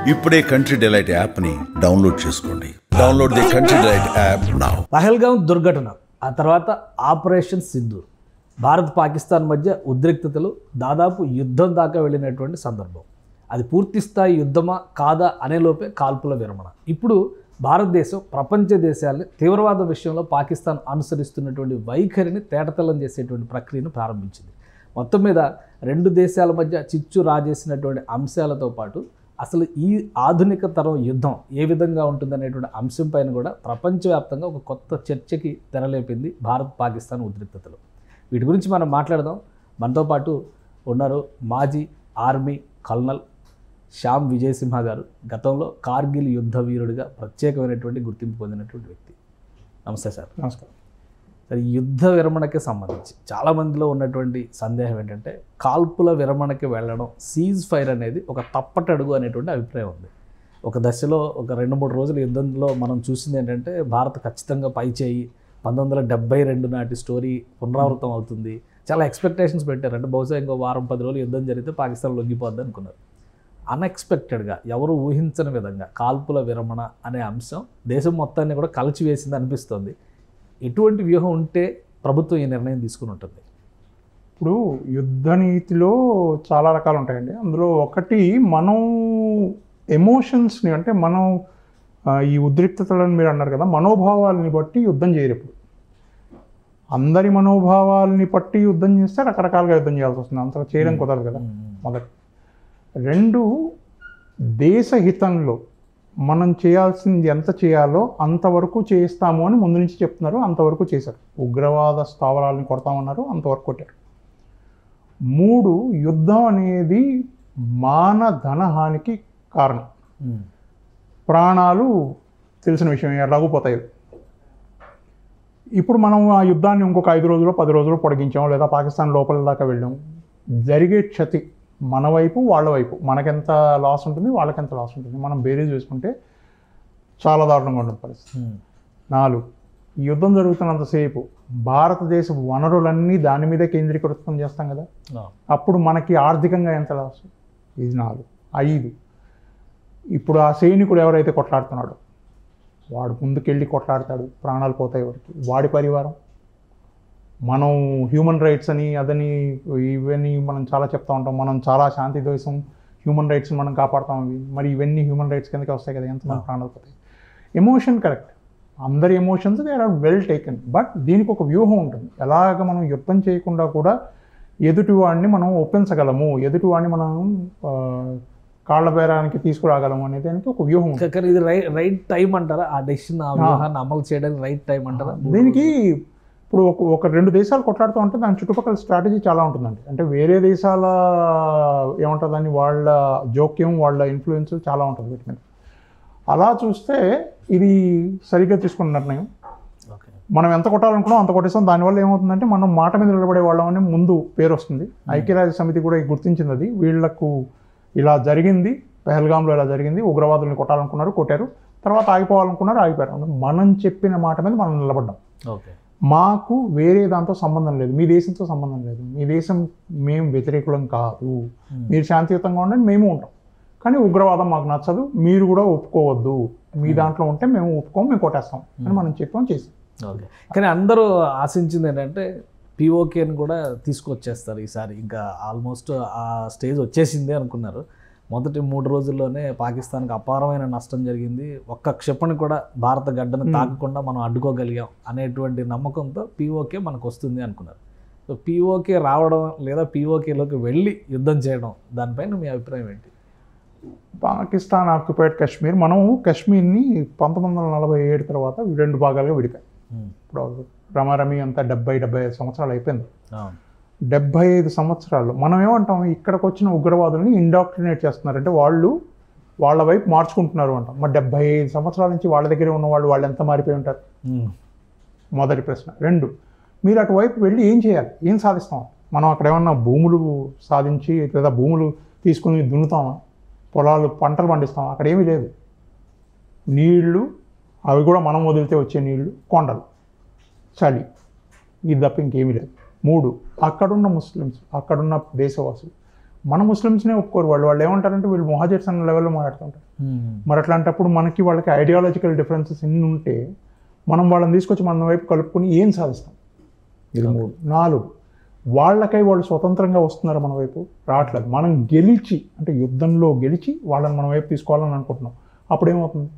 ఇప్పుడే country delight యాప్ని download చేసుకోండి. Download the country delight app now. Pahalgam దుర్ఘటన, ఆ తర్వాత ఆపరేషన్ సింధూర్, భారత్ పాకిస్తాన్ మధ్య ఉద్రిక్తతలు దాదాపు యుద్ధం దాకా వెళ్ళినటువంటి సందర్భం. అది పూర్తి స్థాయి యుద్ధమా కాదా అనేలోపే కాల్పుల విరమణ. ఇప్పుడు భారతదేశం ప్రపంచ దేశాలని తీవ్రవాద విషయంలో పాకిస్తాన్ అనుసరిస్తున్నటువంటి వైఖరిని తేటతెల్లం చేసేటువంటి ప్రక్రియను ప్రారంభించింది. మొత్తం మీద రెండు దేశాల మధ్య చిచ్చు రాజేసినటువంటి అంశాలతో పాటు అసలు ఈ ఆధునిక తరం యుద్ధం ఏ విధంగా ఉంటుందనేటువంటి అంశం పైన కూడా ప్రపంచవ్యాప్తంగా ఒక కొత్త చర్చకి తెరలేపింది భారత్ పాకిస్తాన్ ఉద్రిక్తతలు. వీటి గురించి మనం మాట్లాడదాం. మనతో పాటు ఉన్నారు మాజీ ఆర్మీ కల్నల్ శ్యామ్ విజయ్ సింహ గారు, గతంలో కార్గిల్ యుద్ధ వీరుడిగా ప్రత్యేకమైనటువంటి గుర్తింపు పొందినటువంటి వ్యక్తి. నమస్తే సార్. నమస్కారం. ఈ యుద్ధ విరమణకి సంబంధించి చాలామందిలో ఉన్నటువంటి సందేహం ఏంటంటే, కాల్పుల విరమణకి వెళ్ళడం, సీజ్ ఫైర్ అనేది ఒక తప్పటడుగు అనేటువంటి అభిప్రాయం ఉంది. ఒక దశలో ఒక 2-3 రోజుల యుద్ధంలో మనం చూసింది ఏంటంటే, భారత్ ఖచ్చితంగా పై చేయి 1972 నాటి స్టోరీ పునరావృతం అవుతుంది. చాలా ఎక్స్పెక్టేషన్స్ పెట్టారు. అంటే బహుశా ఇంకో వారం 10 రోజులు యుద్ధం జరిగితే పాకిస్తాన్ లొంగిపోద్ది అనుకున్నారు. అన్ఎక్స్పెక్టెడ్గా ఎవరు ఊహించని విధంగా కాల్పుల విరమణ అనే అంశం దేశం మొత్తాన్ని కూడా కలిచివేసింది అనిపిస్తుంది. ఎటువంటి వ్యూహం ఉంటే ప్రభుత్వం ఈ నిర్ణయం తీసుకుని ఉంటుంది? ఇప్పుడు యుద్ధ నీతిలో చాలా రకాలు ఉంటాయండి. అందులో ఒకటి, మనం ఎమోషన్స్ని, అంటే మనం ఈ ఉద్రిక్తతలను మీరు అన్నారు కదా, మనోభావాలని బట్టి యుద్ధం చేయరు. ఇప్పుడు అందరి మనోభావాలని బట్టి యుద్ధం చేస్తే రకరకాలుగా యుద్ధం చేయాల్సి వస్తుంది. అంత చేయడం కుదరదు కదా. మొదటి. 2, దేశ హితంలో మనం చేయాల్సింది ఎంత చేయాలో అంతవరకు చేస్తాము అని ముందు నుంచి చెప్తున్నారు. అంతవరకు చేశారు. ఉగ్రవాద స్థావరాలను కొడతామన్నారు, అంతవరకు కొట్టారు. 3, యుద్ధం అనేది మానధనహానికి కారణం. ప్రాణాలు తెలిసిన విషయం, ఎలాగోపోతాయి. ఇప్పుడు మనం ఆ యుద్ధాన్ని ఇంకొక 5 రోజులు 10 రోజులు పొడిగించాం, లేదా పాకిస్తాన్ లోపల దాకా వెళ్ళాం. జరిగే క్షతి మన వైపు వాళ్ళ వైపు, మనకెంత లాస్ ఉంటుంది, వాళ్ళకెంత లాస్ ఉంటుంది, మనం బేరీజ్ వేసుకుంటే చాలా దారుణంగా ఉంటుంది పరిస్థితి. 4, ఈ యుద్ధం జరుగుతున్నంతసేపు భారతదేశ వనరులన్నీ దాని మీదే కేంద్రీకృతం చేస్తాం కదా, అప్పుడు మనకి ఆర్థికంగా ఎంత లాస్, ఇది 4. 5, ఇప్పుడు ఆ సైనికుడు ఎవరైతే కొట్లాడుతున్నాడో వాడు ముందుకెళ్ళి కొట్లాడతాడు, ప్రాణాలు పోతాయి వాడికి, వాడి పరివారం. మనం హ్యూమన్ రైట్స్ అని అదని ఇవన్నీ మనం చాలా చెప్తా ఉంటాం. మనం చాలా శాంతి దేశం, హ్యూమన్ రైట్స్ని మనం కాపాడుతాం. మరి ఇవన్నీ హ్యూమన్ రైట్స్ కిందకి వస్తాయి కదా, ఎంతమంది ప్రాణాలు పోతాయి. ఎమోషన్ కరెక్ట్, అందరి emotions they are well taken. But దీనికి ఒక వ్యూహం ఉంటుంది. ఎలాగ మనం యుద్ధం చేయకుండా కూడా ఎదుటివాడిని మనం ఒప్పించగలము, ఎదుటివాడిని మనం కాళ్ళ బేరానికి తీసుకురాగలము అనే దానికి ఒక వ్యూహం ఉంటుంది. కానీ ఇది రైట్ టైం అంటారా? ఆ డెసిషన్, ఆ వ్యూహాన్ని అమలు చేయడానికి రైట్ టైం అంటారా? దీనికి ఇప్పుడు ఒక 2 దేశాలు కొట్లాడుతూ ఉంటే దాని చుట్టుపక్కల స్ట్రాటజీ చాలా ఉంటుందండి. అంటే వేరే దేశాల ఏముంటుందని వాళ్ళ జోక్యం, వాళ్ళ ఇన్ఫ్లుయెన్స్ చాలా ఉంటుంది వీటి మీద. అలా చూస్తే ఇది సరిగ్గా తీసుకున్న నిర్ణయం. మనం ఎంత కొట్టాలనుకున్నాం అంత కొట్టేస్తాం. దానివల్ల ఏమవుతుందంటే మనం మాట మీద నిలబడే వాళ్ళమని ముందు పేరు వస్తుంది. ఐక్యరాజ్య సమితి కూడా గుర్తించింది అది. వీళ్లకు ఇలా జరిగింది, పహల్గాంలో ఇలా జరిగింది, ఉగ్రవాదుల్ని కొట్టాలనుకున్నారు, కొట్టారు, తర్వాత ఆగిపోవాలనుకున్నారు, ఆగిపోయారు. మనం చెప్పిన మాట మీద మనం నిలబడ్డాం. మాకు వేరే దాంతో సంబంధం లేదు, మీ దేశంతో సంబంధం లేదు, మీ దేశం మేము వ్యతిరేకులం కాదు, మీరు శాంతియుతంగా ఉండండి, మేము ఉంటాం, కానీ ఉగ్రవాదం మాకు నచ్చదు, మీరు కూడా ఒప్పుకోవద్దు, మీ దాంట్లో ఉంటే మేము ఒప్పుకోము, మేము కొట్టేస్తాం అని మనం చెప్పాం, చేసాం. ఓకే. కానీ అందరూ ఆశించింది ఏంటంటే పిఓకేని కూడా తీసుకొచ్చేస్తారు ఈసారి, ఇంకా ఆల్మోస్ట్ ఆ స్టేజ్ వచ్చేసింది అనుకున్నారు. మొదటి 3 రోజుల్లోనే పాకిస్తాన్కి అపారమైన నష్టం జరిగింది. ఒక్క క్షిపణి కూడా భారత గడ్డను తాకకుండా మనం అడ్డుకోగలిగాం అనేటువంటి నమ్మకంతో పిఓకే మనకు వస్తుంది అనుకున్నారు. సో పిఓకే రావడం లేదా పిఓకేలోకి వెళ్ళి యుద్ధం చేయడం, దానిపైన మీ అభిప్రాయం ఏంటి? పాకిస్తాన్ ఆక్యుపైడ్ కాశ్మీర్, మనం కాశ్మీర్ని 1947 తర్వాత 2 భాగాలుగా విడిపాం. ఇప్పుడు రమారమి అంతా 70-75 సంవత్సరాలు అయిపోయింది. 75 సంవత్సరాలు మనం ఏమంటాం, ఇక్కడికి వచ్చిన ఉగ్రవాదుల్ని ఇండాక్ట్రినేట్ చేస్తున్నారు, అంటే వాళ్ళు వాళ్ళ వైపు మార్చుకుంటున్నారు అంటాం. మరి 75 సంవత్సరాల నుంచి వాళ్ళ దగ్గరే ఉన్న వాళ్ళు ఎంత మారిపోయి ఉంటారు? మొదటి ప్రశ్న. 2, మీరు అటువైపు వెళ్ళి ఏం చేయాలి, ఏం సాధిస్తాం? మనం అక్కడ ఏమన్నా భూములు సాధించి లేదా భూములు తీసుకుని దున్నుతామా, పొలాలు పంటలు పండిస్తామా? అక్కడ ఏమీ లేదు. నీళ్లు, అవి కూడా మనం వదిలితే వచ్చే నీళ్లు, కొండలు, చలి, ఇది తప్ప ఇంకేమీ లేదు. 3, అక్కడున్న ముస్లిమ్స్, అక్కడున్న దేశవాసులు మన ముస్లిమ్స్నే ఒప్పుకోరు. వాళ్ళు ఏమంటారంటే వీళ్ళు మొహాజిర్స్ అన్న లెవెల్లో మాట్లాడుతుంటారు. మరి అట్లాంటప్పుడు మనకి వాళ్ళకి ఐడియాలజికల్ డిఫరెన్సెస్ ఇన్ని ఉంటే మనం వాళ్ళని తీసుకొచ్చి మన వైపు కలుపుకొని ఏం సాధిస్తాం? ఇది 3. 4, వాళ్ళకై వాళ్ళు స్వతంత్రంగా వస్తున్నారు మన వైపు రావట్లేదు. మనం గెలిచి అంటే యుద్ధంలో గెలిచి వాళ్ళని మన వైపు తీసుకోవాలని అనుకుంటున్నాం. అప్పుడు ఏమవుతుంది?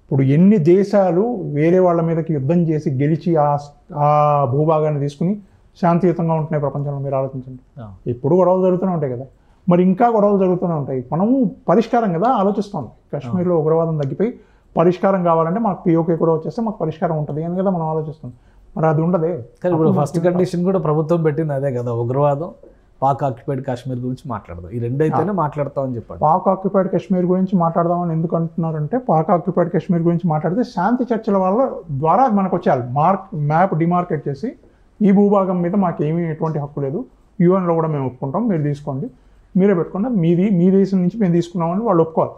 ఇప్పుడు ఎన్ని దేశాలు వేరే వాళ్ళ మీదకి యుద్ధం చేసి గెలిచి ఆ భూభాగాన్ని తీసుకుని శాంతియుతంగా ఉంటున్నాయి ప్రపంచంలో, మీరు ఆలోచించండి. ఎప్పుడు గొడవలు జరుగుతూనే ఉంటాయి కదా, మరి ఇంకా గొడవలు జరుగుతూనే ఉంటాయి. మనము పరిష్కారం కదా ఆలోచిస్తాం. కాశ్మీర్లో ఉగ్రవాదం తగ్గిపోయి పరిష్కారం కావాలంటే మాకు పిఓకే కూడా వచ్చేస్తే మాకు పరిష్కారం ఉంటుంది అని కదా మనం ఆలోచిస్తాం. మరి అది ఉండదే. కానీ ఇప్పుడు ఫస్ట్ కండిషన్ కూడా ప్రభుత్వం పెట్టింది అదే కదా, ఉగ్రవాదం, పాక్ ఆక్యుపైడ్ కాశ్మీర్ గురించి మాట్లాడదాం. ఈ రెండైతేనే మాట్లాడతామని చెప్పాడు. పాక్ ఆక్యుపైడ్ కాశ్మీర్ గురించి మాట్లాడదామని ఎందుకు అంటున్నారంటే, పాక్ ఆక్యుపైడ్ కాశ్మీర్ గురించి మాట్లాడితే శాంతి చర్చల వల్ల ద్వారా అది మనకు వచ్చేయాలి. మ్యాప్ డిమార్కెట్ చేసి ఈ భూభాగం మీద మాకేమీ ఎటువంటి హక్కు లేదు, యూఎన్లో కూడా మేము ఒప్పుకుంటాం, మీరు తీసుకోండి, మీరే పెట్టుకోండి, మీ దేశం నుంచి మేము తీసుకున్నామని వాళ్ళు ఒప్పుకోవాలి.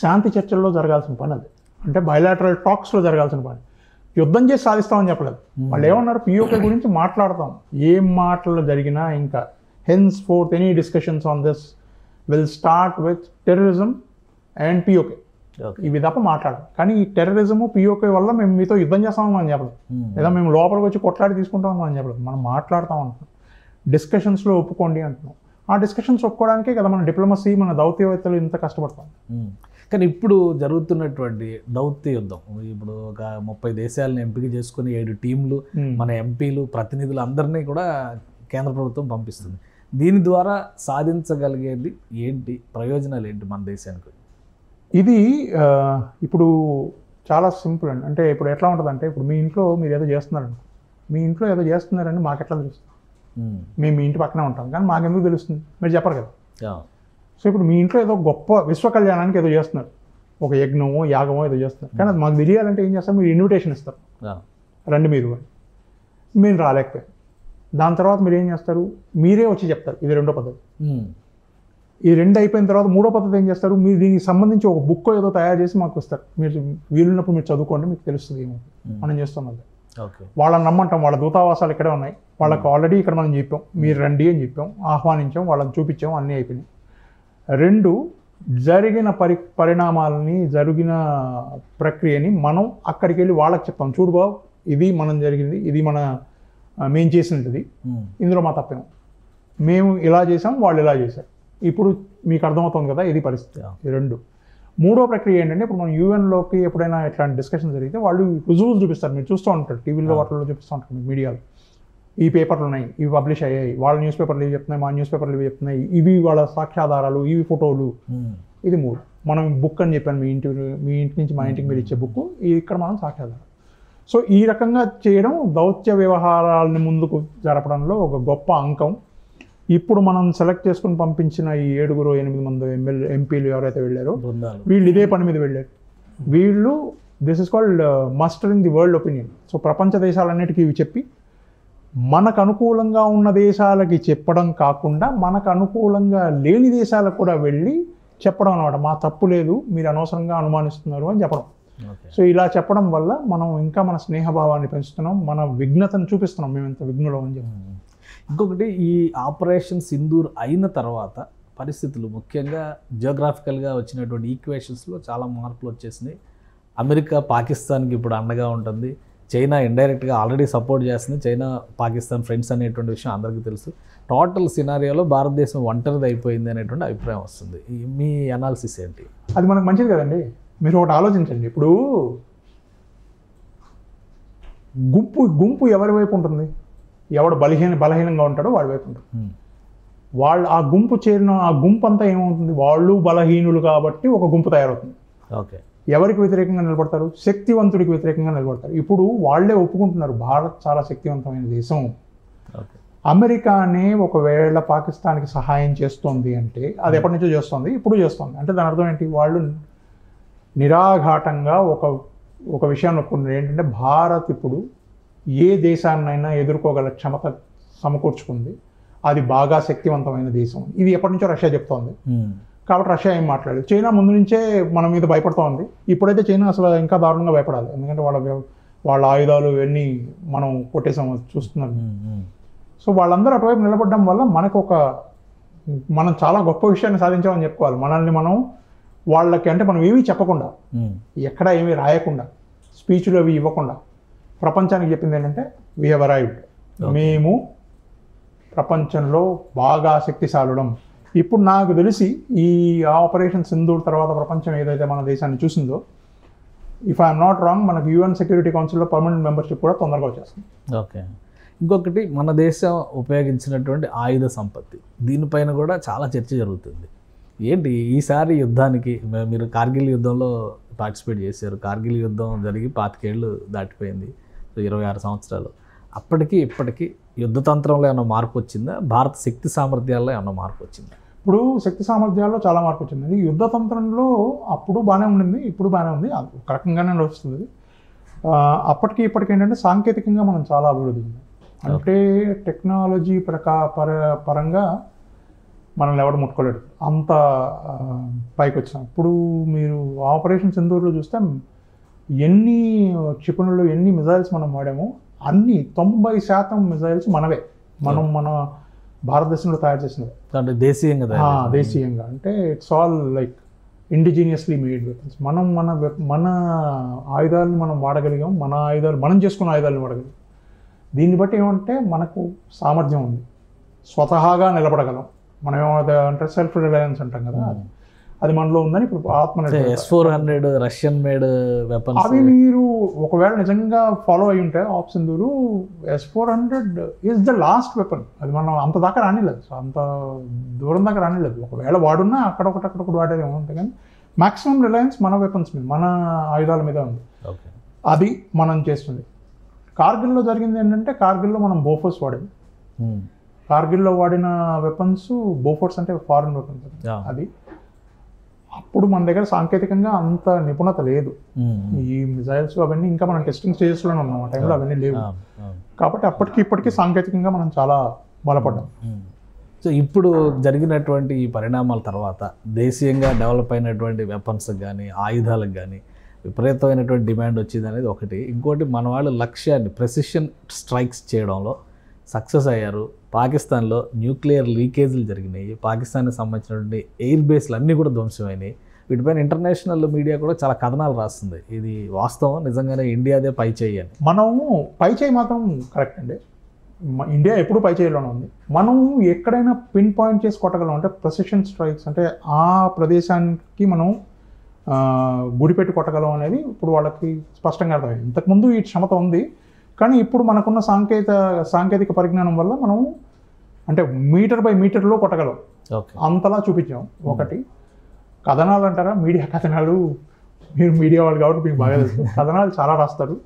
శాంతి చర్చల్లో జరగాల్సిన పని అది. అంటే బయలాటరల్ టాక్స్లో జరగాల్సిన పని. యుద్ధం చేసి సాధిస్తామని చెప్పలేదు. వాళ్ళు ఏమన్నారు? పిఓకే గురించి మాట్లాడతాం, ఏం మాటలు జరిగినా ఇంకా hence fourth any discussions on this will start with terrorism and PoK. ఇవి తప్ప మాట్లాడడం. కానీ ఈ టెర్రరిజము పిఓకే వల్ల మేము మీతో యుద్ధం చేస్తామని మనం చెప్పలేదు, లేదా మేము లోపలికి వచ్చి కొట్లాడి తీసుకుంటామని మనం చెప్పలేదు. మనం మాట్లాడతాం అంటున్నాం, డిస్కషన్స్లో ఒప్పుకోండి అంటున్నాం. ఆ డిస్కషన్స్ ఒప్పుకోవడానికే కదా మన డిప్లొమసీ, మన దౌత్యవేత్తలు ఇంత కష్టపడతాం. కానీ ఇప్పుడు జరుగుతున్నటువంటి దౌత్య యుద్ధం, ఇప్పుడు ఒక 30 దేశాలను ఎంపిక చేసుకుని 7 టీంలు, మన ఎంపీలు, ప్రతినిధులు అందరినీ కూడా కేంద్ర ప్రభుత్వం పంపిస్తుంది. దీని ద్వారా సాధించగలిగేది ఏంటి, ప్రయోజనాలు ఏంటి మన దేశానికి? ఇది ఇప్పుడు చాలా సింపుల్ అండి. అంటే ఇప్పుడు ఎట్లా ఉంటుందంటే, ఇప్పుడు మీ ఇంట్లో మీరు ఏదో చేస్తున్నారండి, మీ ఇంట్లో ఏదో చేస్తున్నారని మాకు ఎట్లా తెలుస్తుంది? మేము మీ ఇంటి పక్కనే ఉంటాం, కానీ మాకెందుకు తెలుస్తుంది? మీరు చెప్పరు కదా. సో ఇప్పుడు మీ ఇంట్లో ఏదో గొప్ప విశ్వ కళ్యాణానికి ఏదో చేస్తున్నారు, ఒక యజ్ఞమో యాగమో ఏదో చేస్తున్నారు, కానీ అది మాకు తెలియాలంటే ఏం చేస్తారు? మీరు ఇన్విటేషన్ ఇస్తారు, రండి మీరు రాలేకపోయారు. దాని తర్వాత మీరు ఏం చేస్తారు? మీరే వచ్చి చెప్తారు. ఇది 2వ పద్ధతి. ఈ 2 అయిపోయిన తర్వాత 3వ పద్ధతి ఏం చేస్తారు? మీరు దీనికి సంబంధించి ఒక బుక్ ఏదో తయారు చేసి మాకు ఇస్తారు, మీరు వీలున్నప్పుడు మీరు చదువుకోండి, మీకు తెలుస్తుంది ఏమో మనం చేస్తున్నది. వాళ్ళని నమ్మంటాం, వాళ్ళ దూతావాసాలు ఇక్కడే ఉన్నాయి, వాళ్ళకి ఆల్రెడీ ఇక్కడ మనం చెప్పాం, మీరు రండి అని చెప్పాం, ఆహ్వానించాం, వాళ్ళని చూపించాం, అన్నీ అయిపోయినాయి. 2, జరిగిన పరిణామాలని, జరిగిన ప్రక్రియని మనం అక్కడికి వెళ్ళి వాళ్ళకి చెప్తాం. చూడు బాబు, ఇది మనం జరిగింది, ఇది మేము చేసినది, ఇందులో మా తప్పేమో, మేము ఇలా చేసాం, వాళ్ళు ఇలా చేశారు, ఇప్పుడు మీకు అర్థమవుతుంది కదా, ఇది పరిస్థితి. 2. 3వ ప్రక్రియ ఏంటంటే, ఇప్పుడు మనం యూఎన్లోకి ఎప్పుడైనా ఇట్లాంటి డిస్కషన్ జరిగితే వాళ్ళు రుజువులు చూపిస్తారు, మీరు చూస్తూ ఉంటారు, టీవీలో వాటిల్లో చూపిస్తూ ఉంటారు, మీకు మీడియాలో ఈ పేపర్లు ఉన్నాయి, ఇవి పబ్లిష్ అయ్యాయి, వాళ్ళ న్యూస్ పేపర్లు ఇవి చెప్తున్నాయి, మా న్యూస్ పేపర్లు ఇవి చెప్తున్నాయి, ఇవి వాళ్ళ సాక్ష్యాధారాలు, ఇవి ఫోటోలు. ఇది 3. మనం బుక్ అని చెప్పాను, మీ ఇంటి నుంచి మా ఇంటికి మీరు ఇచ్చే బుక్, ఇక్కడ మనం సాక్ష్యాధారం. సో ఈ రకంగా చేయడం దౌత్య వ్యవహారాలని ముందుకు జరపడంలో ఒక గొప్ప అంకం. ఇప్పుడు మనం సెలెక్ట్ చేసుకుని పంపించిన ఈ 7-8 మంది ఎంపీలు ఎవరైతే వెళ్ళారో వీళ్ళు ఇదే పని మీద వెళ్ళారు. వీళ్ళు this is called mustering the world opinion. So ప్రపంచ దేశాలన్నిటికీ ఇవి చెప్పి మనకు అనుకూలంగా ఉన్న దేశాలకి చెప్పడం కాకుండా, మనకు అనుకూలంగా లేని దేశాలకు కూడా వెళ్ళి చెప్పడం అనమాట. మా తప్పు లేదు, మీరు అనవసరంగా అనుమానిస్తున్నారు అని చెప్పడం. సో ఇలా చెప్పడం వల్ల మనం ఇంకా మన స్నేహభావాన్ని పెంచుతున్నాం, మన విఘ్నతను చూపిస్తున్నాం, మేము ఎంత విఘ్నులం అని చెప్పి. ఇంకొకటి, ఈ ఆపరేషన్ సింధూర్ అయిన తర్వాత పరిస్థితులు, ముఖ్యంగా జియోగ్రాఫికల్గా వచ్చినటువంటి ఈక్వేషన్స్లో చాలా మార్పులు వచ్చేసినాయి. అమెరికా పాకిస్తాన్కి ఇప్పుడు అండగా ఉంటుంది, చైనా ఇండైరెక్ట్గా ఆల్రెడీ సపోర్ట్ చేస్తుంది, చైనా పాకిస్తాన్ ఫ్రెండ్స్ అనేటువంటి విషయం అందరికీ తెలుసు. టోటల్ సినారియోలో భారతదేశం ఒంటరిది అయిపోయింది అనేటువంటి అభిప్రాయం వస్తుంది. మీ అనాలిసిస్ ఏంటి? అది మనకు మంచిది కదండి. మీరు ఒకటి ఆలోచించండి, ఇప్పుడు గుంపు ఎవరి వైపు ఉంటుంది? ఎవడు బలహీనంగా ఉంటాడో వాడి వైపు ఉంటుంది. వాళ్ళు ఆ గుంపు చేరిన ఆ గుంపు అంతా ఏమవుతుంది? వాళ్ళు బలహీనులు కాబట్టి ఒక గుంపు తయారవుతుంది. ఓకే, ఎవరికి వ్యతిరేకంగా నిలబడతారు? శక్తివంతుడికి వ్యతిరేకంగా నిలబడతారు. ఇప్పుడు వాళ్ళే ఒప్పుకుంటున్నారు, భారత్ చాలా శక్తివంతమైన దేశం. అమెరికానే ఒకవేళ పాకిస్తాన్కి సహాయం చేస్తోంది అంటే, అది ఎప్పటి నుంచో చేస్తుంది, ఇప్పుడు చేస్తుంది అంటే దాని అర్థం ఏంటి? వాళ్ళు నిరాఘాటంగా ఒక విషయాన్ని ఒప్పుకుంటున్నారు, ఏంటంటే భారత్ ఇప్పుడు ఏ దేశాన్నైనా ఎదుర్కోగల క్షమత సమకూర్చుకుంది, అది బాగా శక్తివంతమైన దేశం. ఇది ఎప్పటి నుంచో రష్యా చెప్తోంది. కాబట్టి రష్యా ఏం మాట్లాడలేదు. చైనా ముందు నుంచే మన మీద భయపడుతూ ఉంది. ఇప్పుడైతే చైనా అసలు ఇంకా దారుణంగా భయపడాలి, ఎందుకంటే వాళ్ళ ఆయుధాలు ఇవన్నీ మనం కొట్టేసాము చూస్తున్నాం. సో వాళ్ళందరూ అటువైపు నిలబడడం వల్ల మనకు ఒక మనం చాలా గొప్ప విషయాన్ని సాధించామని చెప్పుకోవాలి. మనల్ని మనం వాళ్ళకి అంటే మనం ఏమీ చెప్పకుండా, ఎక్కడ ఏమీ రాయకుండా, స్పీచ్లు అవి ఇవ్వకుండా ప్రపంచానికి చెప్పింది ఏంటంటే వీ హ్యావ్ అరైవ్డ్, మేము ప్రపంచంలో బాగా శక్తిశాలుడం. ఇప్పుడు నాకు తెలిసి ఈ ఆపరేషన్ సింధూర్ తర్వాత ప్రపంచం ఏదైతే మన దేశాన్ని చూసిందో, ఇఫ్ ఐఎమ్ నాట్ రాంగ్, మనకు యుఎన్ సెక్యూరిటీ కౌన్సిల్లో పర్మనెంట్ మెంబర్షిప్ కూడా తొందరగా వచ్చేస్తుంది. ఓకే. ఇంకొకటి, మన దేశం ఉపయోగించినటువంటి ఆయుధ సంపత్తి, దీనిపైన కూడా చాలా చర్చ జరుగుతుంది. ఏంటి ఈసారి యుద్ధానికి, మీరు కార్గిల్ యుద్ధంలో పార్టిసిపేట్ చేశారు. కార్గిల్ యుద్ధం జరిగి 25 ఏళ్ళు దాటిపోయింది, 26 సంవత్సరాలు. అప్పటికి ఇప్పటికీ యుద్ధతంత్రంలో ఏమైనా మార్పు వచ్చిందా? భారత శక్తి సామర్థ్యాల్లో ఏమైనా మార్పు వచ్చిందా? ఇప్పుడు శక్తి సామర్థ్యాల్లో చాలా మార్పు వచ్చింది. యుద్ధతంత్రంలో అప్పుడు బాగానే ఉండింది, ఇప్పుడు బాగానే ఉంది, ఒక రకంగానే వస్తుంది. అప్పటికి ఇప్పటికి ఏంటంటే సాంకేతికంగా మనం చాలా అభివృద్ధి ఉంది. అంటే టెక్నాలజీ పరంగా మనల్ని ఎవరు ముట్టుకోలేడు, అంత పైకి వచ్చినాం. ఇప్పుడు మీరు ఆపరేషన్ సింధూర్లో చూస్తే ఎన్ని క్షిపణులు, ఎన్ని మిజైల్స్ మనం వాడామో అన్ని 90% మిజైల్స్ మనవే, మన భారతదేశంలో తయారు చేసినవి. అంటే దేశీయంగా అంటే it's all like indigenously made weapons. మనం మన ఆయుధాలను మనం వాడగలిగాం, మన ఆయుధాలు మనం చేసుకున్న ఆయుధాలను వాడగలిగాం. దీన్ని బట్టి ఏమంటే మనకు సామర్థ్యం ఉంది, స్వతహాగా నిలబడగలం. మనం ఏమంటే సెల్ఫ్ రిలయన్స్ అంటాం కదా, అది మనలో ఉందని ఇప్పుడు S-400 రష్యన్ మేడ్ వెపన్స్. అవి మీరు ఒకవేళ నిజంగా ఫాలో అయి ఉంటే op Sindoor, S-400 is the last weapon. అది మనం అంత దాకా రానిలేదు, అంత దూరం దాకా రానిలేదు. ఒకవేళ వాడున్నా అక్కడొకటి వాడేది ఏముంటుంది, కానీ మ్యాక్సిమం రిలయన్స్ మన వెపన్స్ మీద, మన ఆయుధాల మీద ఉంది. అది మనం చేస్తుంది. కార్గిల్లో జరిగింది ఏంటంటే, కార్గిల్లో మనం బోఫోర్స్ వాడాము. కార్గిల్లో వాడిన వెపన్స్ బోఫోర్స్ అంటే ఫారెన్ వెపన్స్. అది అప్పుడు మన దగ్గర సాంకేతికంగా అంత నిపుణత లేదు. ఈ మిజైల్స్ అవన్నీ ఇంకా మనం టెస్టింగ్ స్టేజెస్లోనే ఉన్నాం, ఆ టైంలో అవన్నీ లేవు. కాబట్టి అప్పటికి ఇప్పటికీ సాంకేతికంగా మనం చాలా బలపడ్డాం. సో ఇప్పుడు జరిగినటువంటి ఈ పరిణామాల తర్వాత దేశీయంగా డెవలప్ అయినటువంటి వెపన్స్ కానీ ఆయుధాలకు కానీ విపరీతమైనటువంటి డిమాండ్ వచ్చింది అనేది ఒకటి. ఇంకోటి, మన వాళ్ళు లక్ష్యాన్ని ప్రెసిషన్ స్ట్రైక్స్ చేయడంలో సక్సెస్ అయ్యారు. పాకిస్తాన్లో న్యూక్లియర్ లీకేజీలు జరిగినాయి, పాకిస్తాన్కి సంబంధించినటువంటి ఎయిర్ బేస్లు అన్నీ కూడా ధ్వంసమైనాయి. వీటిపైన ఇంటర్నేషనల్ మీడియా కూడా చాలా కథనాలు రాస్తుంది. ఇది వాస్తవం, నిజంగానే ఇండియాదే పై చేయి అని. మనము పై చేయి మాత్రం కరెక్ట్ అండి, ఇండియా ఎప్పుడు పై చేయిలోనే ఉంది. మనం ఎక్కడైనా పిన్ పాయింట్ చేసి కొట్టగలం అంటే ప్రెసిషన్ స్ట్రైక్స్, అంటే ఆ ప్రదేశానికి మనం గుడిపెట్టి కొట్టగలం అనేది ఇప్పుడు వాళ్ళకి స్పష్టంగా అర్థమైంది. ఇంతకుముందు ఈ క్షమత ఉంది, కానీ ఇప్పుడు మనకున్న సాంకేతిక పరిజ్ఞానం వల్ల మనం అంటే మీటర్ బై మీటర్లో కొట్టగలం, అంతలా చూపించాం. ఒకటి కథనాలు అంటారా, మీడియా కథనాలు, మీరు మీడియా వాళ్ళు కాబట్టి మీకు బాగా తెలుసు. కథనాలు చాలా రాస్తారు,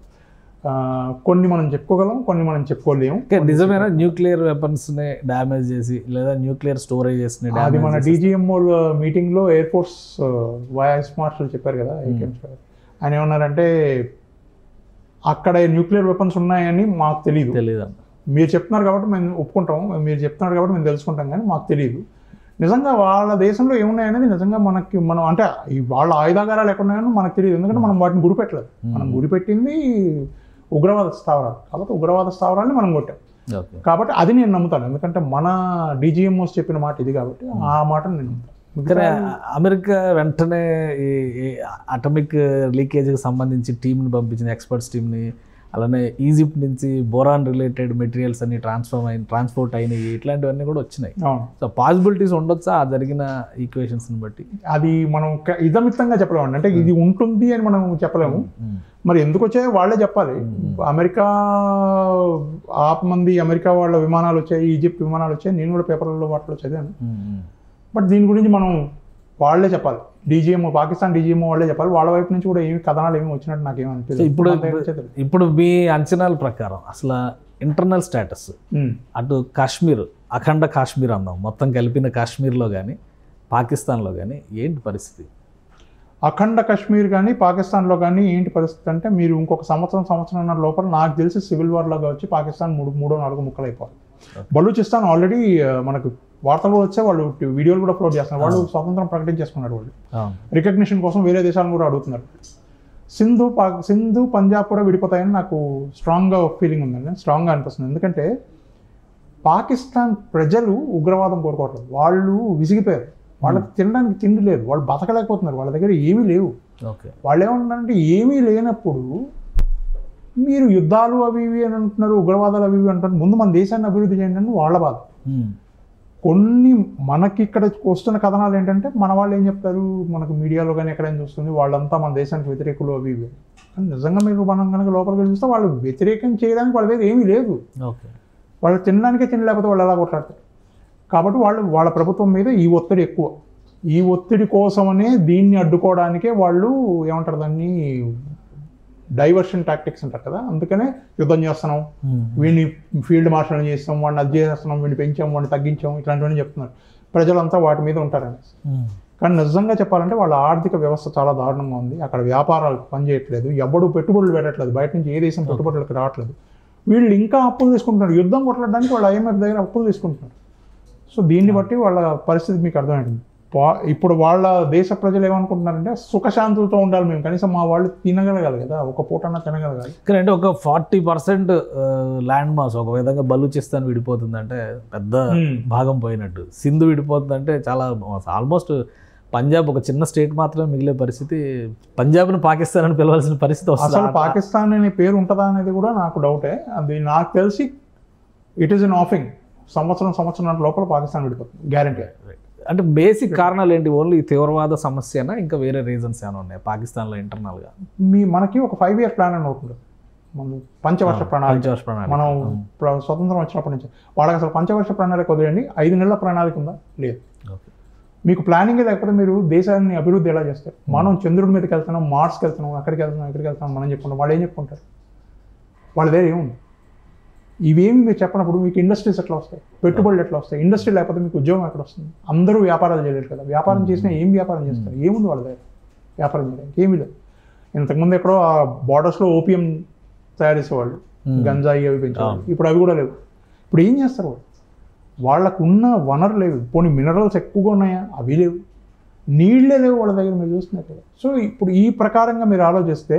కొన్ని మనం చెప్పుకోగలం, కొన్ని మనం చెప్పుకోలేము. నిజమైన న్యూక్లియర్ వెపన్స్ని డ్యామేజ్ చేసి లేదా న్యూక్లియర్ స్టోరేజెస్ని, అది మన DGMO మీటింగ్లో ఎయిర్ ఫోర్స్ వైస్ మార్షల్ చెప్పారు కదా, ఆయన ఏమన్నారంటే అక్కడ న్యూక్లియర్ వెపన్స్ ఉన్నాయని మాకు తెలియదు, మీరు చెప్తున్నారు కాబట్టి మేము ఒప్పుకుంటాం, మీరు చెప్తున్నారు కాబట్టి మేము తెలుసుకుంటాం, కానీ మాకు తెలియదు నిజంగా వాళ్ళ దేశంలో ఏమున్నాయనేది. నిజంగా మనం అంటే వాళ్ళ ఆయుధాగారాలు ఎక్కడున్నాయని మనకు తెలియదు, ఎందుకంటే మనం వాటిని గురిపెట్టలేదు. మనం గురిపెట్టింది ఉగ్రవాద స్థావరాలు, కాబట్టి ఉగ్రవాద స్థావరాలని మనం కొట్టాం. కాబట్టి అది నేను నమ్ముతాను, ఎందుకంటే మన DGMOs చెప్పిన మాట ఇది కాబట్టి ఆ మాటను నేను నమ్ముతాను. అమెరికా వెంటనే ఈ అటమిక్ లీకేజ్కి సంబంధించి టీంని పంపించిన, ఎక్స్పర్ట్స్ టీంని, అలానే ఈజిప్ట్ నుంచి బోరాన్ రిలేటెడ్ మెటీరియల్స్ అన్ని ట్రాన్స్పోర్ట్ అయినాయి, ఇట్లాంటివన్నీ కూడా వచ్చినాయి. సో పాసిబిలిటీస్ ఉండొచ్చా ఆ జరిగిన ఈక్వేషన్స్ని బట్టి? అది మనం ఇదమిత్తంగా చెప్పలేము, అంటే ఇది ఉంటుంది అని మనం చెప్పలేము. మరి ఎందుకు వచ్చాయో వాళ్ళే చెప్పాలి. అమెరికా అమెరికా వాళ్ళ విమానాలు వచ్చాయి, ఈజిప్ట్ విమానాలు వచ్చాయి, నేను కూడా పేపర్లలో వాటిలో చదివాను. బట్ దీని గురించి మనం వాళ్ళే చెప్పాలి, పాకిస్తాన్ DGMO వాళ్ళే చెప్పాలి. వాళ్ళ వైపు నుంచి కూడా ఏమి కథనాలు ఏమి వచ్చినట్టు నాకేమనిపిస్తుంది. ఇప్పుడు మీ అంచనాల ప్రకారం అసలు ఇంటర్నల్ స్టేటస్, అటు కాశ్మీర్, అఖండ కాశ్మీర్ అన్నాం, మొత్తం కలిపిన కాశ్మీర్లో కానీ పాకిస్తాన్లో కానీ ఏంటి పరిస్థితి? అఖండ కాశ్మీర్ కానీ పాకిస్తాన్లో కానీ ఏంటి పరిస్థితి అంటే, మీరు ఇంకొక సంవత్సరం లోపల నాకు తెలిసి సివిల్ వార్ లాగా వచ్చి పాకిస్తాన్ 3-4 ముక్కలు అయిపోవాలి. బలూచిస్తాన్ ఆల్రెడీ మనకు వార్తలు వచ్చే, వాళ్ళు వీడియోలు కూడా అప్లోడ్ చేస్తున్నారు. వాళ్ళు స్వాతంత్రం ప్రకటించేసుకున్నారు, వాళ్ళు రికగ్నిషన్ కోసం వేరే దేశాలను కూడా అడుగుతున్నారు. సింధు పంజాబ్ కూడా విడిపోతాయని నాకు స్ట్రాంగ్గా ఫీలింగ్ ఉందండి, స్ట్రాంగ్గా అనిపిస్తుంది. ఎందుకంటే పాకిస్తాన్ ప్రజలు ఉగ్రవాదం కోరుకోవట్లేదు, వాళ్ళు విసిగిపోయారు, వాళ్ళకి తినడానికి తిండి లేదు, వాళ్ళు బతకలేకపోతున్నారు, వాళ్ళ దగ్గర ఏమీ లేవు. ఓకే, వాళ్ళు ఏమంటున్నారంటే ఏమీ లేనప్పుడు మీరు యుద్ధాలు అవి ఇవి అని అంటున్నారు, ఉగ్రవాదాలు అవి ఇవి అంటున్నారు, ముందు మన దేశాన్ని అభివృద్ధి చేయండి అని వాళ్ళ బాధ. కొన్ని మనకి ఇక్కడ వస్తున్న కథనాలు ఏంటంటే మన వాళ్ళు ఏం చెప్తారు, మనకు మీడియాలో కానీ ఎక్కడైనా చూస్తుంది వాళ్ళంతా మన దేశానికి వ్యతిరేకులు అవి ఇవి. కానీ నిజంగా మీరు మనం కనుక లోపలికి చూస్తే వాళ్ళు వ్యతిరేకం చేయడానికి వాళ్ళ దగ్గర ఏమీ లేదు. ఓకే, వాళ్ళు తినడానికే తినలేకపోతే వాళ్ళు ఎలా కొట్లాడతారు. కాబట్టి వాళ్ళ ప్రభుత్వం మీద ఈ ఒత్తిడి ఎక్కువ. ఈ ఒత్తిడి కోసమనే దీన్ని అడ్డుకోవడానికే వాళ్ళు ఏమంటారు దాన్ని డైవర్షన్ టాక్టిక్స్ అంటారు కదా, అందుకనే యుద్ధం చేస్తున్నాం, వీడిని ఫీల్డ్ మార్షల్ చేస్తాం, వాడిని అది చేస్తున్నాం, వీడిని పెంచాం, వాడిని తగ్గించాం, ఇట్లాంటివన్నీ చెప్తున్నారు. ప్రజలంతా వాటి మీద ఉంటారని. కానీ నిజంగా చెప్పాలంటే వాళ్ళ ఆర్థిక వ్యవస్థ చాలా దారుణంగా ఉంది. అక్కడ వ్యాపారాలు పనిచేయట్లేదు, ఎవడు పెట్టుబడులు పెట్టట్లేదు, బయట నుంచి ఏ దేశం పెట్టుబడులకు రావట్లేదు. వీళ్ళు ఇంకా అప్పులు తీసుకుంటున్నారు, యుద్ధం కొట్టడానికి వాళ్ళు IMF దగ్గర అప్పులు తీసుకుంటున్నారు. సో దీన్ని బట్టి వాళ్ళ పరిస్థితి మీకు అర్థమైంది. ఇప్పుడు వాళ్ళ దేశ ప్రజలు ఏమనుకుంటున్నారంటే సుఖశాంతులతో ఉండాలి మేము, కనీసం మా వాళ్ళు తినగలగాలి కదా, ఒక పూటన్నా తినగలగాలి. అంటే ఒక 40% ల్యాండ్ మాస్ ఒక విధంగా బలూచిస్తాన్ విడిపోతుందంటే పెద్ద భాగం పోయినట్టు, సింధు విడిపోతుందంటే చాలా ఆల్మోస్ట్ పంజాబ్ ఒక చిన్న స్టేట్ మాత్రమే మిగిలే పరిస్థితి, పంజాబ్ను పాకిస్తాన్ అని పిలవాల్సిన పరిస్థితి వస్తుంది. అసలు పాకిస్తాన్ అనే పేరు ఉంటుందా అనేది కూడా నాకు డౌటే. అది నాకు తెలిసి ఇట్ ఈస్ ఇన్ ఆఫింగ్, సంవత్సరం లోపల పాకిస్తాన్ విడిపోతుంది గ్యారంటీ. అంటే బేసిక్ కారణాలు ఏంటి? ఓన్లీ తీవ్రవాద సమస్యనా, ఇంకా వేరే రీజన్స్ ఏమైనా ఉన్నాయి పాకిస్తాన్లో ఇంటర్నల్గా? మనకి ఒక 5-year ప్లాన్ అని ఉంటుంది, మనం పంచవర్ష ప్రణాళిక. మనం స్వతంత్రం వచ్చినప్పటి నుంచి వాళ్ళకి అసలు పంచవర్ష ప్రణాళిక వదిలేండి, 5 నెలల ప్రణాళిక ఉందా? లేదు. మీకు ప్లానింగ్ లేకపోతే మీరు దేశాన్ని అభివృద్ధి ఎలా చేస్తారు? మనం చంద్రుడి మీదకి వెళ్తున్నాం, మార్స్కి వెళ్తున్నాం, అక్కడికి వెళ్తున్నాం మనం చెప్పుకుంటాం, వాళ్ళు ఏం చెప్పుకుంటారు? వాళ్ళ దగ్గర ఏముంది? ఇవేమి మీరు చెప్పినప్పుడు మీకు ఇండస్ట్రీస్ ఎట్లా వస్తాయి, పెట్టుబడులు ఎట్లా వస్తాయి? ఇండస్ట్రీ లేకపోతే మీకు ఉద్యోగం ఎక్కడ వస్తుంది? అందరూ వ్యాపారాలు చేయలేరు కదా, వ్యాపారం చేసినా ఏం వ్యాపారం చేస్తారు? ఏముంది వాళ్ళ దగ్గర వ్యాపారం చేయడానికి? ఏమీ లేదు. ఇంతకుముందు ఎక్కడో ఆ బార్డర్స్లో ఓపియం తయారు చేసేవాళ్ళు, గంజాయి అవి పెంచేవాళ్ళు, ఇప్పుడు అవి కూడా లేవు. ఇప్పుడు ఏం చేస్తారు వాళ్ళు? వాళ్ళకు ఉన్న వనరు లేవు, పోనీ మినరల్స్ ఎక్కువగా ఉన్నాయా? అవి లేవు. నీళ్ళే లేవు వాళ్ళ దగ్గర, మీరు చూస్తున్నట్టు. సో ఇప్పుడు ఈ ప్రకారంగా మీరు ఆలోచిస్తే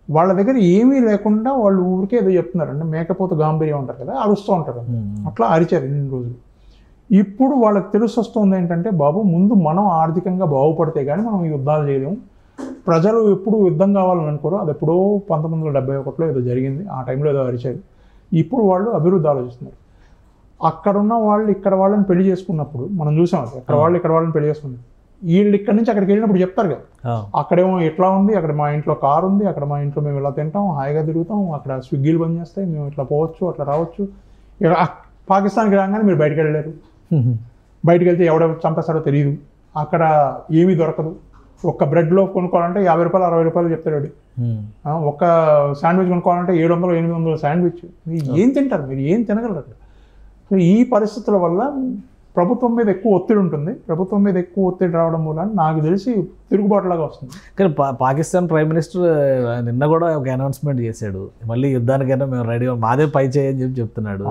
వాళ్ళ దగ్గర ఏమీ లేకుండా వాళ్ళు ఊరికే ఏదో చెప్తున్నారు, అంటే మేకపోతే గాంభీర్యం ఉంటారు కదా, అరుస్తూ ఉంటారు. అట్లా అరిచారు ఇన్ని రోజులు. ఇప్పుడు వాళ్ళకి తెలిసి వస్తుంది ఏంటంటే, బాబు ముందు మనం ఆర్థికంగా బాగుపడితే కానీ మనం యుద్ధాలు చేయలేము. ప్రజలు ఎప్పుడు యుద్ధం కావాలని అనుకోరు, అది ఎప్పుడో 1971లో ఏదో జరిగింది, ఆ టైంలో ఏదో అరిచారు. ఇప్పుడు వాళ్ళు అభివృద్ధి ఆలోచిస్తున్నారు. అక్కడున్న వాళ్ళు ఇక్కడ వాళ్ళని పెళ్లి చేసుకున్నప్పుడు మనం చూసాం, అది అక్కడ వాళ్ళు ఇక్కడ వాళ్ళని పెళ్లి చేసుకున్నారు. వీళ్ళు ఇక్కడ నుంచి అక్కడికి వెళ్ళినప్పుడు చెప్తారు కదా, అక్కడేమో ఎట్లా ఉంది, అక్కడ మా ఇంట్లో కారు ఉంది, అక్కడ మా ఇంట్లో మేము ఇలా తింటాం, హాయిగా తిరుగుతాం, అక్కడ స్విగ్గీలు బంద్ చేస్తాయి, మేము ఇట్లా పోవచ్చు, అట్లా రావచ్చు. ఇక్కడ పాకిస్తాన్కి రాగానే మీరు బయటకు వెళ్ళలేరు, బయటకు వెళ్తే ఎవడెవరు చంపేస్తాడో తెలియదు, అక్కడ ఏమీ దొరకదు. ఒక్క బ్రెడ్లో కొనుక్కోవాలంటే 50 రూపాయలు 60 రూపాయలు చెప్తాడు. ఒక్క శాండ్విచ్ కొనుక్కోవాలంటే 700-800 శాండ్విచ్. మీరు ఏం తింటారు? మీరు ఏం తినగలరు? సో ఈ పరిస్థితుల వల్ల ప్రభుత్వం మీద ఎక్కువ ఒత్తిడి ఉంటుంది. ప్రభుత్వం మీద ఎక్కువ ఒత్తిడి రావడం మూలన నాకు తెలిసి తిరుగుబాటులాగా వస్తుంది. కానీ పాకిస్తాన్ ప్రైమ్ మినిస్టర్ నిన్న కూడా ఒక అనౌన్స్మెంట్ చేశాడు, మళ్ళీ యుద్ధానికైనా మేము రెడీ, మాదే పై చేయని చెప్పి చెప్తున్నాడు.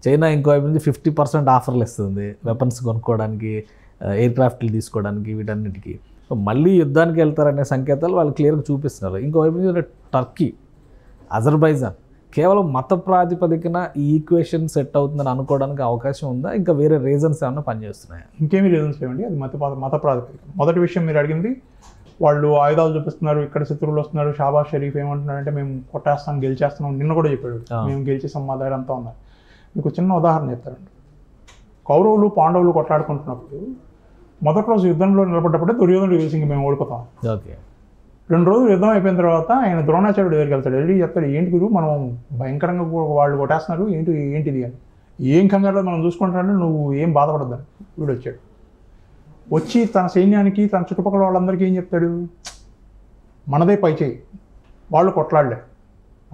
చైనా ఇంకో వైపు నుంచి 50% ఆఫర్లు ఇస్తుంది వెపన్స్ కొనుక్కోవడానికి, ఎయిర్ క్రాఫ్ట్లు తీసుకోవడానికి, వీటన్నిటికీ. మళ్ళీ యుద్ధానికి వెళ్తారనే సంకేతాలు వాళ్ళు క్లియర్గా చూపిస్తున్నారు. ఇంకోవైపు నుంచి టర్కీ, అజర్బైజాన్ కేవలం మత ప్రాతిపదికన ఈ ఈక్వేషన్ సెట్ అవుతుందని అనుకోవడానికి అవకాశం ఉందా? ఇంకా వేరే రీజన్స్ ఏమన్నా పనిచేస్తున్నాయా? ఇంకేమీ రీజన్స్ లేవండి, అది మత ప్రాతిపదిక. మొదటి విషయం మీరు అడిగింది, వాళ్ళు ఆయుధాలు చూపిస్తున్నారు, ఇక్కడ శత్రువులు వస్తున్నారు. షాబాజ్ షరీఫ్ ఏమంటున్నారంటే మేము కొట్టేస్తాం, గెలిచేస్తున్నాం. నిన్న కూడా చెప్పాడు, మేము గెలిచేసాం, మా దగ్గర అంతా ఉన్నారు. మీకు చిన్న ఉదాహరణ చెప్తారండి. కౌరవులు పాండవులు కొట్లాడుకుంటున్నప్పుడు మొదటి రోజు యుద్ధంలో నిలబడ్డప్పుడే దుర్యోధనుడు తెలిసి ఇంక మేము ఓడిపోతాం. ఓకే, 2 రోజులు యుద్ధం అయిపోయిన తర్వాత ఆయన ద్రోణాచార్యుడు దగ్గరికి వెళ్తాడు. వెళ్ళి చెప్తాడు, ఏంటి గురు మనం భయంకరంగా వాళ్ళు కొట్టేస్తున్నారు, ఏంటిది అని. ఏం కంగారులో మనం చూసుకుంటానంటే నువ్వు ఏం బాధపడద్దని వీడు వచ్చాడు. వచ్చి తన సైన్యానికి, తన చుట్టుపక్కల వాళ్ళందరికీ ఏం చెప్తాడు, మనదే పై చేయి, వాళ్ళు కొట్లాడలే,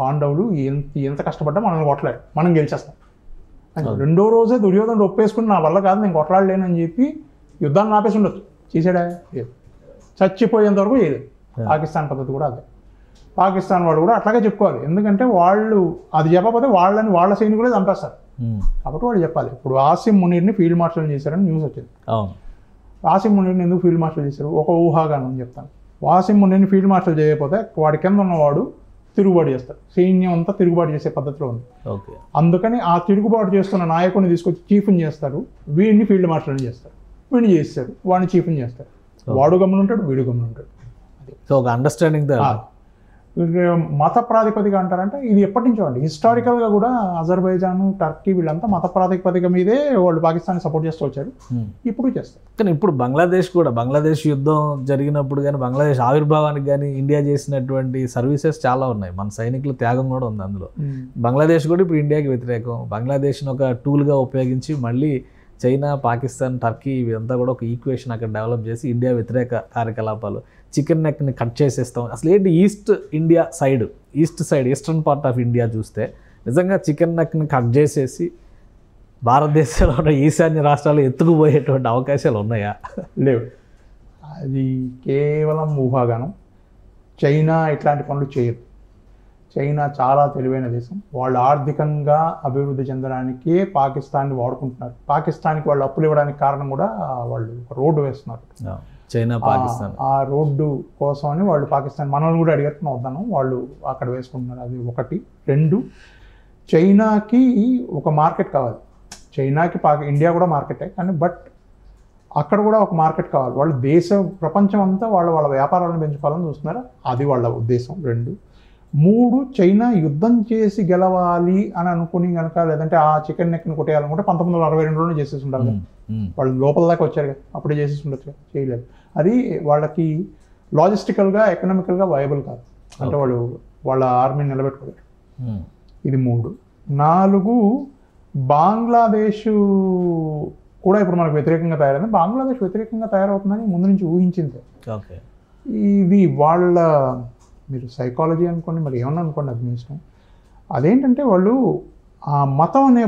పాండవులు ఎంత కష్టపడ్డా మనల్ని కొట్టలేడు, మనం గెలిచేస్తాం. 2వ రోజే దుర్యోధనుడు ఒప్పేసుకుని నా వల్ల కాదు, నేను కొట్లాడలేనని చెప్పి యుద్ధాన్ని ఆపేసి ఉండొచ్చు. చేసాడా? లేదు. చచ్చిపోయేంత వరకు చేయలేదు. పాకిస్తాన్ పద్ధతి కూడా అదే. పాకిస్తాన్ వాళ్ళు కూడా అట్లాగే చెప్పుకోవాలి, ఎందుకంటే వాళ్ళు అది చెప్పకపోతే వాళ్ళ సైనికులే చంపేస్తారు. కాబట్టి వాళ్ళు చెప్పాలి. ఇప్పుడు ఆసిమ్ మునీర్ని ఫీల్డ్ మార్షల్ చేశారని న్యూస్ వచ్చింది. ఆసిమ్ మునీర్ని ఎందుకు ఫీల్డ్ మార్షల్ చేశారు? ఒక ఊహాగానం చెప్తాను. ఆసిమ్ మునీర్ని ఫీల్డ్ మార్షల్ చేయకపోతే వాడి కింద ఉన్నవాడు తిరుగుబాటు చేస్తారు. సైన్యం అంతా తిరుగుబాటు చేసే పద్ధతిలో ఉంది. ఓకే. అందుకని ఆ తిరుగుబాటు చేస్తున్న నాయకుడిని తీసుకొచ్చి చీఫ్ని చేస్తారు, వీడిని ఫీల్డ్ మాస్టర్ని చేస్తారు, వీడిని చేస్తారు, వాడిని చీఫ్ని చేస్తారు. వాడు గమ్మున ఉంటాడు, వీడు గమ్మున ఉంటాడు. సో ఒక అండర్స్టాండింగ్ మత ప్రాతిపదిక అంటారంటే ఇది ఎప్పటి నుంచో అండి. హిస్టారికల్గా కూడా అజర్బైజాన్, టర్కీ వీళ్ళంతా మత ప్రాతిపదిక మీదే వాళ్ళు పాకిస్తాన్ సపోర్ట్ చేస్తూ వచ్చారు, ఇప్పుడు చేస్తారు. కానీ ఇప్పుడు బంగ్లాదేశ్ కూడా, బంగ్లాదేశ్ యుద్ధం జరిగినప్పుడు కానీ బంగ్లాదేశ్ ఆవిర్భావానికి కానీ ఇండియా చేసినటువంటి సర్వీసెస్ చాలా ఉన్నాయి. మన సైనికుల త్యాగం కూడా ఉంది అందులో. బంగ్లాదేశ్ కూడా ఇప్పుడు ఇండియాకి వ్యతిరేకం. బంగ్లాదేశ్ని ఒక టూల్గా ఉపయోగించి మళ్ళీ చైనా, పాకిస్తాన్, టర్కీ ఇవంతా కూడా ఒక ఈక్వేషన్ అక్కడ డెవలప్ చేసి ఇండియా వ్యతిరేక కార్యకలాపాలు, చికెన్ నెక్ని కట్ చేసేస్తాం. అసలు ఏంటి east India side, eastern part of India చూస్తే నిజంగా చికెన్ నెక్ని కట్ చేసేసి భారతదేశంలో ఉన్న ఈశాన్య రాష్ట్రాలు ఎత్తుకుపోయేటువంటి అవకాశాలు ఉన్నాయా? లేవు. అది కేవలం ఊహాగానం. చైనా ఇట్లాంటి పనులు చేయదు. చైనా చాలా తెలివైన దేశం. వాళ్ళు ఆర్థికంగా అభివృద్ధి చెందడానికే పాకిస్తాన్ని వాడుకుంటున్నారు. పాకిస్తాన్కి వాళ్ళు అప్పులు ఇవ్వడానికి కారణం కూడా వాళ్ళు రోడ్డు వేస్తున్నారు, చైనా పాకిస్తాన్. ఆ రోడ్డు కోసం అని వాళ్ళు పాకిస్తాన్ మనల్ని కూడా అడిగట్టుకుని వద్దాను, వాళ్ళు అక్కడ వేసుకుంటున్నారు. అది ఒకటి. రెండు, చైనాకి ఒక మార్కెట్ కావాలి. చైనాకి ఇండియా కూడా మార్కెటే, కానీ బట్ అక్కడ కూడా ఒక మార్కెట్ కావాలి. వాళ్ళు ప్రపంచం అంతా వాళ్ళ వ్యాపారాలను పెంచుకోవాలని చూస్తున్నారు, అది వాళ్ళ ఉద్దేశం. రెండు. మూడు, చైనా యుద్ధం చేసి గెలవాలి అని అనుకుని కనుక, లేదంటే ఆ చికెన్ నెక్ని కొట్టేయాలనుకుంటే 1962లోనే చేసేసి ఉండాలి. వాళ్ళు లోపల దాకా వచ్చారు కదా, అప్పుడే చేసేసి ఉండొచ్చు, చేయలేదు. అది వాళ్ళకి లాజిస్టికల్గా, ఎకనామికల్గా వయబుల్ కాదు. అంటే వాళ్ళ ఆర్మీని నిలబెట్టుకోలేరు. ఇది మూడు. నాలుగు, బంగ్లాదేశ్ కూడా ఇప్పుడు మనకు వ్యతిరేకంగా తయారైంది. బంగ్లాదేశ్ వ్యతిరేకంగా తయారవుతుందని ముందు నుంచి ఊహించింది. ఇది వాళ్ళ, మీరు సైకాలజీ అనుకోండి, మరి ఏమన్నా అనుకోండి, అది మీ ఇష్టం. అదేంటంటే వాళ్ళు ఆ మతం అనే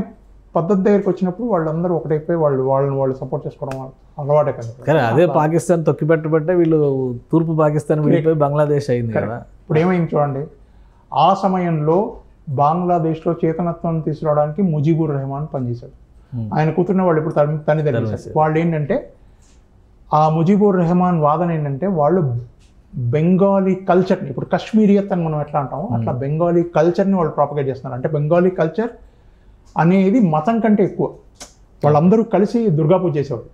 పద్ధతి దగ్గరికి వచ్చినప్పుడు వాళ్ళందరూ ఒకటైపోయి వాళ్ళు సపోర్ట్ చేసుకోవడం అలవాటే కదా. కానీ అదే పాకిస్తాన్ తొక్కిపెట్టబట్టే వీళ్ళు తూర్పు పాకిస్తాన్ వెళ్ళిపోయి బంగ్లాదేశ్ అయింది కదా. ఇప్పుడు ఏమైంది చూడండి, ఆ సమయంలో బంగ్లాదేశ్లో చేతనత్వం తీసుకురావడానికి ముజీబుర్ రెహమాన్ పనిచేశాడు. ఆయన కూతురున్న వాళ్ళు ఇప్పుడు తని తెలిసారు. వాళ్ళు ఏంటంటే, ఆ ముజీబుర్ రెహమాన్ వాదన ఏంటంటే, వాళ్ళు బెంగాలీ కల్చర్ని, ఇప్పుడు కశ్మీరియత్ అని మనం ఎట్లా అంటామో అట్లా బెంగాలీ కల్చర్ని వాళ్ళు ప్రాపగేట్ చేస్తున్నారు. అంటే బెంగాలీ కల్చర్ అనేది మతం కంటే ఎక్కువ. వాళ్ళందరూ కలిసి దుర్గా పూజ చేసేవాళ్ళు.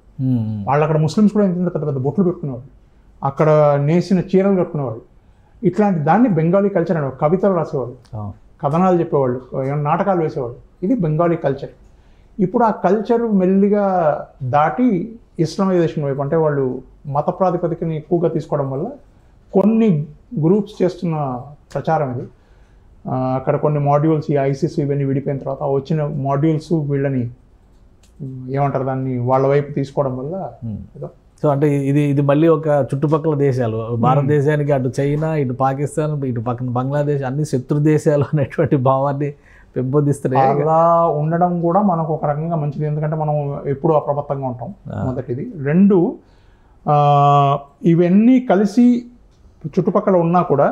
వాళ్ళు అక్కడ ముస్లిమ్స్ కూడా ఇంత పెద్ద పెద్ద బొట్లు పెట్టుకునేవాళ్ళు, అక్కడ నేసిన చీరలు కట్టుకునేవాళ్ళు. ఇట్లాంటి దాన్ని బెంగాలీ కల్చర్ అనేవాళ్ళు. కవితలు రాసేవాళ్ళు, కథనాలు చెప్పేవాళ్ళు, ఏమైనా నాటకాలు వేసేవాళ్ళు. ఇది బెంగాలీ కల్చర్. ఇప్పుడు ఆ కల్చర్ మెల్లిగా దాటి ఇస్లామైజేషన్ వైపు, అంటే వాళ్ళు మత ప్రాతిపదికని ఎక్కువగా తీసుకోవడం వల్ల కొన్ని గ్రూప్స్ చేస్తున్న ప్రచారం ఇది. అక్కడ కొన్ని మాడ్యూల్స్, ఈ ఐసిస్ ఇవన్నీ విడిపోయిన తర్వాత వచ్చిన మాడ్యూల్స్ వీళ్ళని ఏమంటారు, దాన్ని వాళ్ళ వైపు తీసుకోవడం వల్ల. సో అంటే ఇది మళ్ళీ ఒక చుట్టుపక్కల దేశాలు, భారతదేశానికి అటు చైనా, ఇటు పాకిస్తాన్, ఇటు పక్కన బంగ్లాదేశ్ అన్ని శత్రు దేశాలు అనేటువంటి భావాన్ని పెంపొందిస్తున్నాయి. అలా ఉండడం కూడా మనకు ఒక రకంగా మంచిది, ఎందుకంటే మనం ఎప్పుడూ అప్రమత్తంగా ఉంటాం. మొదటిది. రెండు, ఇవన్నీ కలిసి చుట్టుపక్కల ఉన్నా కూడా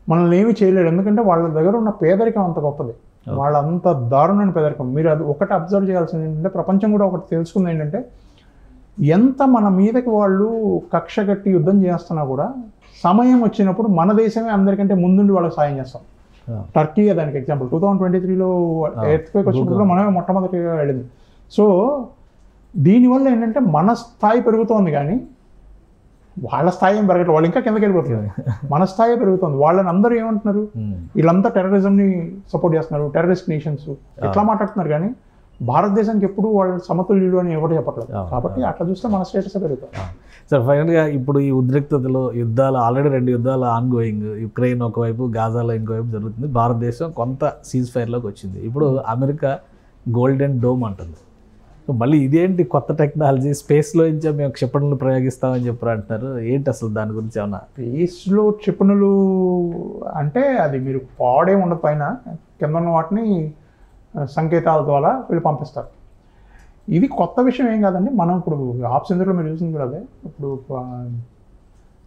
మనల్ని ఏమీ చేయలేడు, ఎందుకంటే వాళ్ళ దగ్గర ఉన్న పేదరికం అంత గొప్పది, వాళ్ళంత దారుణమైన పేదరికం. మీరు అది ఒకటి అబ్జర్వ్ చేయాల్సింది ఏంటంటే, ప్రపంచం కూడా ఒకటి తెలుసుకుంది ఏంటంటే, ఎంత మన మీదకి వాళ్ళు కక్ష కట్టి యుద్ధం చేస్తున్నా కూడా సమయం వచ్చినప్పుడు మన దేశమే అందరికంటే ముందుండి వాళ్ళకి సాయం చేస్తాం. టర్కీ దానికి ఎగ్జాంపుల్. 2023లో ఎర్త్క్వేక్ వచ్చినప్పుడు మనమే మొట్టమొదటిగా వెళ్ళింది. సో దీనివల్ల ఏంటంటే మన స్థాయి పెరుగుతోంది, కానీ వాళ్ళ స్థాయి ఏం పెరగట్లేదు, వాళ్ళు ఇంకా కిందకి వెళ్ళిపోతున్నారు. మన స్థాయి పెరుగుతుంది. వాళ్ళని అందరూ ఏమంటున్నారు, వీళ్ళంతా టెర్రరిజంని సపోర్ట్ చేస్తున్నారు, టెర్రరిస్ట్ నేషన్స్ ఎట్లా మాట్లాడుతున్నారు, కానీ భారతదేశానికి ఎప్పుడు వాళ్ళు సమతుల్యులు అని ఎవరు చెప్పట్లేదు. కాబట్టి అట్లా చూస్తే మన స్టేటస్ పెరుగుతుంది. సార్, ఫైనల్గా ఇప్పుడు ఈ ఉద్రిక్తతలో యుద్ధాలు ఆల్రెడీ 2 యుద్ధాలు ఆన్గోయింగ్, యుక్రెయిన్ ఒకవైపు, గాజాలో ఇంకోవైపు జరుగుతుంది. భారతదేశం కొంత సీజ్ ఫైర్లోకి వచ్చింది. ఇప్పుడు అమెరికా గోల్డెన్ డోమ్ అంటుంది. సో మళ్ళీ ఇదేంటి కొత్త టెక్నాలజీ, స్పేస్లో నుంచే మేము క్షిపణులు ప్రయోగిస్తామని చెప్పారు అంటున్నారు. ఏంటి అసలు దాని గురించి ఏమన్నా? స్పేస్లో క్షిపణులు అంటే అది మీరు పాడే ఉండదు, పైన కింద ఉన్న వాటిని సంకేతాల ద్వారా వీళ్ళు పంపిస్తారు. ఇది కొత్త విషయం ఏం కాదండి. మనం ఇప్పుడు ఆప్షన్లో మీరు చూసింది కూడా అదే. ఇప్పుడు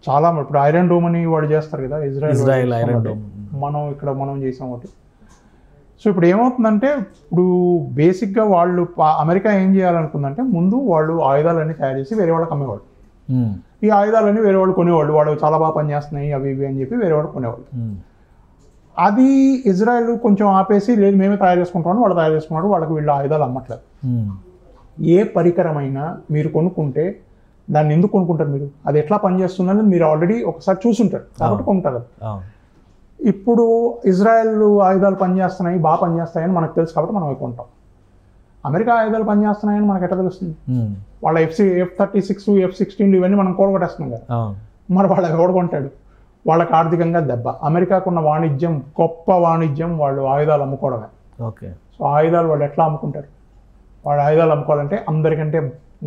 చాలా, ఇప్పుడు ఐరన్ డోమ్ అని వాడు చేస్తారు కదా, ఇజ్రాయెల్ ఐరన్ డోమ్. మనం చేసాం ఒకటి. సో ఇప్పుడు ఏమవుతుందంటే, ఇప్పుడు బేసిక్గా వాళ్ళు అమెరికా ఏం చేయాలనుకుందంటే, ముందు వాళ్ళు ఆయుధాలన్నీ తయారు చేసి వేరే వాళ్ళకి అమ్మేవాళ్ళు. ఈ ఆయుధాలన్నీ వేరే వాళ్ళు కొనేవాళ్ళు, వాళ్ళు చాలా బాగా పనిచేస్తున్నాయి అవి ఇవి అని చెప్పి వేరే వాళ్ళు కొనేవాళ్ళు. అది ఇజ్రాయెల్ కొంచెం ఆపేసి లేదు మేమే తయారు చేసుకుంటామని వాళ్ళు తయారు చేసుకున్నారు, వాళ్ళకి వీళ్ళు ఆయుధాలు అమ్మట్లేదు. ఏ పరికరమైనా మీరు కొనుక్కుంటే దాన్ని ఎందుకు కొనుక్కుంటారు మీరు, అది ఎట్లా పనిచేస్తుందని మీరు ఆల్రెడీ ఒకసారి చూసుంటారు కాబట్టి కొంటారు. ఇప్పుడు ఇజ్రాయెల్ ఆయుధాలు పనిచేస్తున్నాయి, బాగా పనిచేస్తాయని మనకు తెలుసు కాబట్టి మనం అవి కొంటాం. అమెరికా ఆయుధాలు పనిచేస్తున్నాయని మనకు ఎట్లా తెలుస్తుంది? వాళ్ళ F-36 F-16 ఇవన్నీ మనం కూడగొట్టేస్తున్నాం కదా, మరి వాళ్ళు ఎవడు కొంటాడు? వాళ్ళకి ఆర్థికంగా దెబ్బ. అమెరికాకున్న వాణిజ్యం, గొప్ప వాణిజ్యం వాళ్ళు ఆయుధాలు అమ్ముకోవడమే. ఓకే. సో ఆయుధాలు వాళ్ళు ఎట్లా అమ్ముకుంటారు? వాళ్ళు ఆయుధాలు అమ్ముకోవాలంటే అందరికంటే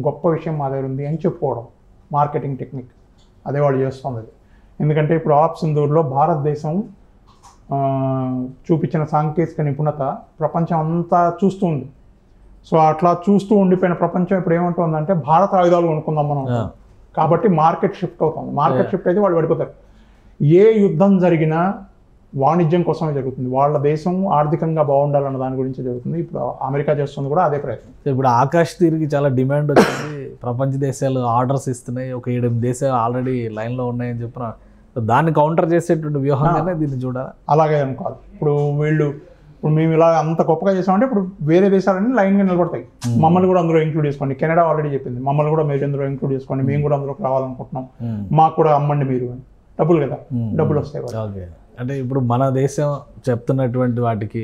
గొప్ప విషయం మా దగ్గర ఉంది అని చెప్పుకోవడం, మార్కెటింగ్ టెక్నిక్. అదే వాళ్ళు చేస్తుంది. ఎందుకంటే ఇప్పుడు ఆప్ సింధూర్లో భారతదేశం చూపించిన సాంకేతిక నిపుణత ప్రపంచం అంతా చూస్తుంది. సో అట్లా చూస్తూ ఉండిపోయిన ప్రపంచం ఇప్పుడు ఏమంటుందంటే భారత ఆయుధాలు కొనుక్కుందాం మనం. కాబట్టి మార్కెట్ షిఫ్ట్ అవుతుంది. మార్కెట్ షిఫ్ట్ అయితే వాళ్ళు పడిపోతారు. ఏ యుద్ధం జరిగినా వాణిజ్యం కోసమే జరుగుతుంది. వాళ్ళ దేశం ఆర్థికంగా బాగుండాలన్న దాని గురించి జరుగుతుంది. ఇప్పుడు అమెరికా చేస్తుంది కూడా అదే ప్రయత్నం. ఇప్పుడు ఆకాష్ తీరుకి చాలా డిమాండ్ వచ్చింది, ప్రపంచ దేశాలు ఆర్డర్స్ ఇస్తున్నాయి, ఒక 7 దేశాలు ఆల్రెడీ లైన్లో ఉన్నాయని చెప్పిన దాన్ని కౌంటర్ చేసేటువంటి వ్యూహంగానే దీన్ని చూడాలి. అలాగే అనుకోవాలి. ఇప్పుడు మేము ఇలా అంత గొప్పగా చేసామంటే ఇప్పుడు వేరే దేశాలన్నీ లైన్గా నిలబడతాయి. మమ్మల్ని కూడా అందులో ఇంక్లూడ్ చేసుకోండి. కెనడా ఆల్రెడీ చెప్పింది మమ్మల్ని కూడా మీరు అందులో ఇంక్లూడ్ చేసుకోండి, మేము కూడా అందులోకి రావాలనుకుంటున్నాం, మాకు కూడా అమ్మండి మీరు అని. డబ్బులు కదా, డబ్బులు వస్తాయి. ఓకే. అంటే ఇప్పుడు మన దేశం చెప్తున్నటువంటి వాటికి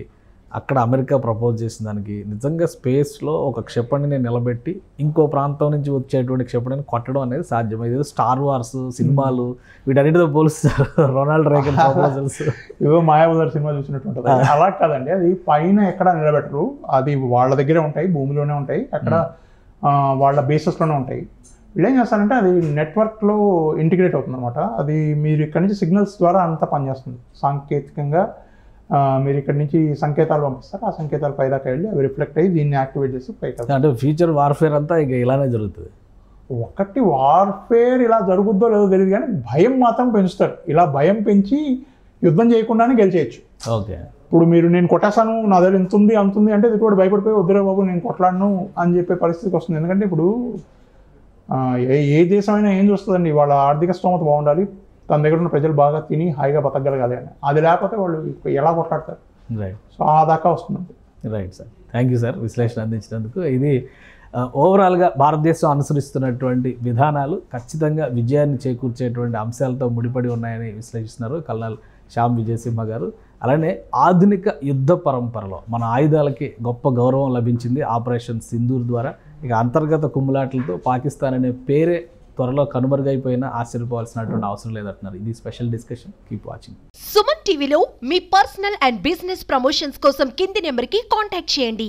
అక్కడ అమెరికా ప్రపోజ్ చేసిన దానికి నిజంగా స్పేస్లో ఒక క్షిపణిని నిలబెట్టి ఇంకో ప్రాంతం నుంచి వచ్చేటువంటి క్షిపణిని కొట్టడం అనేది సాధ్యం. ఇది స్టార్ వార్స్ సినిమాలు వీటన్నిటితో పోలుస్తారు. రొనాల్డ్ రేగన్ ప్రపోజల్స్ ఏదో మాయాబజార్ సినిమా చూసినట్టు అలా కాదండి. అది పైన ఎక్కడ నిలబెట్టరు, అది వాళ్ళ దగ్గరే ఉంటాయి, భూమిలోనే ఉంటాయి, అక్కడ వాళ్ళ బేసెస్లోనే ఉంటాయి. వీళ్ళు ఏం చేస్తారంటే అది నెట్వర్క్లో ఇంటిగ్రేట్ అవుతుంది అనమాట. అది మీరు ఇక్కడ నుంచి సిగ్నల్స్ ద్వారా అంతా పనిచేస్తుంది. సాంకేతికంగా మీరు ఇక్కడ నుంచి సంకేతాలు పంపిస్తారు, ఆ సంకేతాలు పైదాకా వెళ్ళి అవి రిఫ్లెక్ట్ అయ్యి దీన్ని యాక్టివేట్ చేసి పైకి. అంటే ఫ్యూచర్ వార్ఫేర్ అంతా ఇక ఇలానే జరుగుతుంది. ఒకటి వార్ఫేర్ ఇలా జరుగుద్దో లేదో తెలియదు కానీ భయం మాత్రం పెంచుతారు. ఇలా భయం పెంచి యుద్ధం చేయకుండానే గెలిచేయచ్చు. ఓకే. ఇప్పుడు మీరు నేను కొట్టేసాను, నా దగ్గర ఇంత ఉంది అంతుంది అంటే ఇది కూడా భయపడిపోయి వద్దురే బాబు నేను కొట్లాడను అని చెప్పే పరిస్థితికి వస్తుంది. ఎందుకంటే ఇప్పుడు ఏ దేశమైనా ఏం చూస్తుందండి, వాళ్ళ ఆర్థిక స్తోమత బాగుండాలి, తన దగ్గర ఉన్న ప్రజలు బాగా తిని హాయిగా బతకగలగాలి అని. అది లేకపోతే వాళ్ళు ఎలా కొట్లాడతారు? రైట్. సో ఆ దాకా వస్తుంది. Right sir, thank you sir విశ్లేషణ అందించినందుకు. ఇది ఓవరాల్గా భారతదేశం అనుసరిస్తున్నటువంటి విధానాలు ఖచ్చితంగా విజయాన్ని చేకూర్చేటువంటి అంశాలతో ముడిపడి ఉన్నాయని విశ్లేషిస్తున్నారు కల్నల్ శ్యామ్ విజయ్ సింహ గారు. అలానే ఆధునిక యుద్ధ పరంపరలో మన ఆయుధాలకి గొప్ప గౌరవం లభించింది ఆపరేషన్ సింధూర్ ద్వారా. ఇక అంతర్గత కుమ్ములాటలతో పాకిస్తాన్ అనే పేరే త్వరలో కనుమరుగైపోయినా ఆశ్చర్యపోవాల్సినటువంటి అవసరం లేదంటున్నారు. ఇది special discussion. Keep watching. Suman టీవీలో మీ పర్సనల్ అండ్ బిజినెస్ ప్రమోషన్స్ కోసం కింది నెంబర్కి కాంటాక్ట్ చేయండి.